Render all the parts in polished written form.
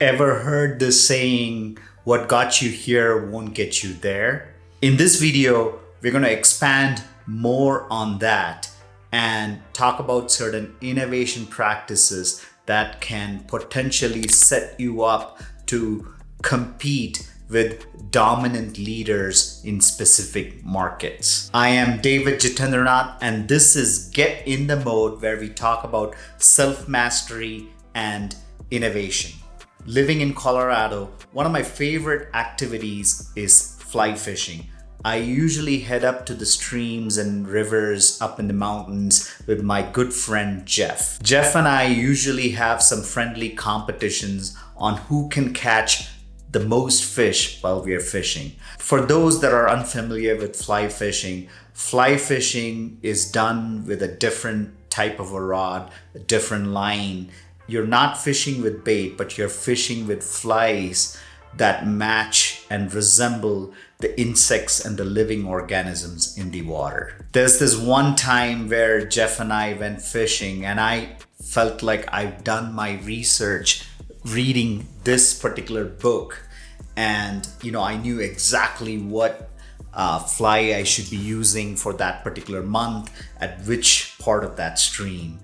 Ever heard this saying, what got you here won't get you there? In this video, we're going to expand more on that and talk about certain innovation practices that can potentially set you up to compete with dominant leaders in specific markets. I am David Jitendranath, and this is Get in the Mode, where we talk about self-mastery and innovation. Living in Colorado, one of my favorite activities is fly fishing. I usually head up to the streams and rivers up in the mountains with my good friend Jeff. Jeff and I usually have some friendly competitions on who can catch the most fish while we are fishing. For those that are unfamiliar with fly fishing is done with a different type of a rod, a different line. You're not fishing with bait, but you're fishing with flies that match and resemble the insects and the living organisms in the water. There's this one time where Jeff and I went fishing, and I felt like I've done my research reading this particular book. And, I knew exactly what fly I should be using for that particular month at which part of that stream.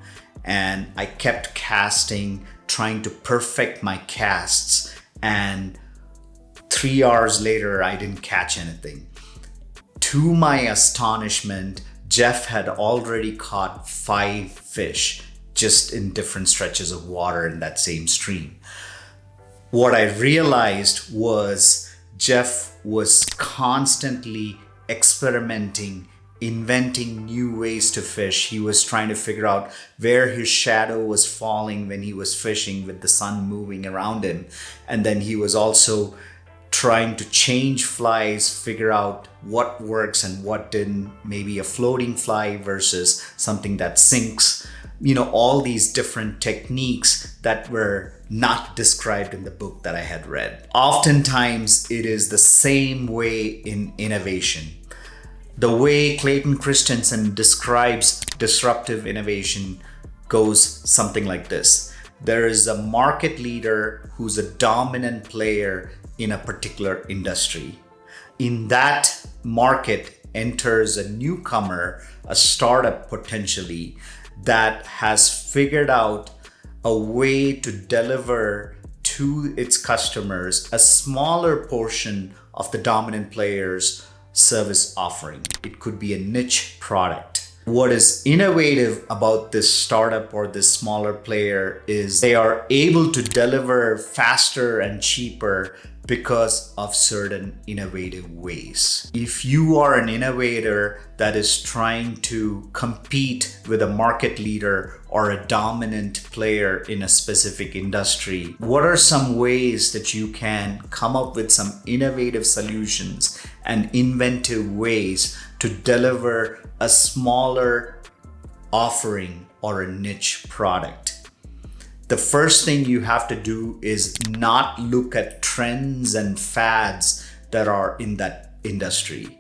And I kept casting, trying to perfect my casts. And 3 hours later, I didn't catch anything. To my astonishment, Jeff had already caught 5 fish just in different stretches of water in that same stream. What I realized was Jeff was constantly experimenting, inventing new ways to fish. He was trying to figure out where his shadow was falling when he was fishing with the sun moving around him. And then he was also trying to change flies, figure out what works and what didn't, maybe a floating fly versus something that sinks. All these different techniques that were not described in the book that I had read. Oftentimes, it is the same way in innovation. The way Clayton Christensen describes disruptive innovation goes something like this. There is a market leader who's a dominant player in a particular industry. In that market enters a newcomer, a startup potentially, that has figured out a way to deliver to its customers a smaller portion of the dominant player's service offering. It could be a niche product. What is innovative about this startup or this smaller player is they are able to deliver faster and cheaper because of certain innovative ways. If you are an innovator that is trying to compete with a market leader or a dominant player in a specific industry, what are some ways that you can come up with some innovative solutions and inventive ways to deliver a smaller offering or a niche product? The first thing you have to do is not look at trends and fads that are in that industry.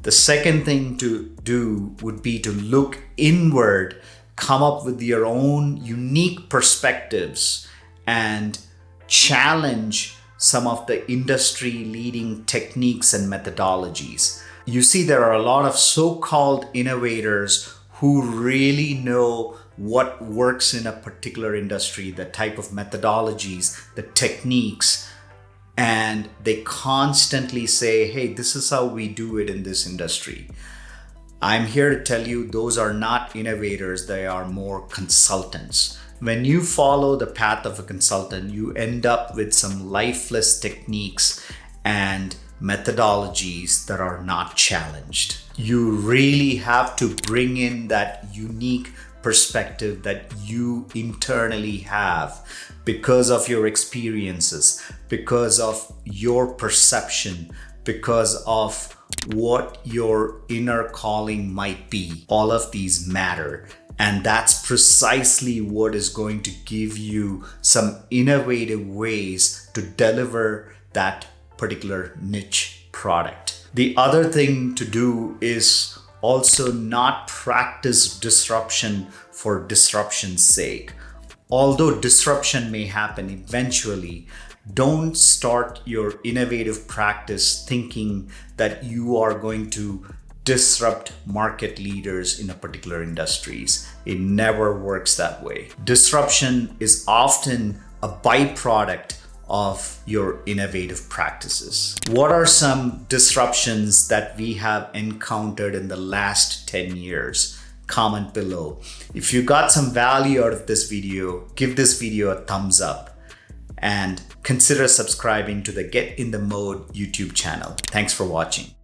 The second thing to do would be to look inward, come up with your own unique perspectives, and challenge some of the industry leading techniques and methodologies. You see, there are a lot of so-called innovators who really know what works in a particular industry, the type of methodologies, the techniques, and they constantly say, hey, this is how we do it in this industry. I'm here to tell you those are not innovators, they are more consultants. When you follow the path of a consultant, you end up with some lifeless techniques and methodologies that are not challenged. You really have to bring in that unique perspective that you internally have because of your experiences, because of your perception, because of what your inner calling might be. All of these matter. And that's precisely what is going to give you some innovative ways to deliver that particular niche product. The other thing to do is also not practice disruption for disruption's sake. Although disruption may happen eventually, Don't start your innovative practice thinking that you are going to disrupt market leaders in a particular industries. It never works that way. Disruption is often a byproduct of your innovative practices. What are some disruptions that we have encountered in the last 10 years? Comment below. If you got some value out of this video, give this video a thumbs up and consider subscribing to the Get in the Mode YouTube channel. Thanks for watching.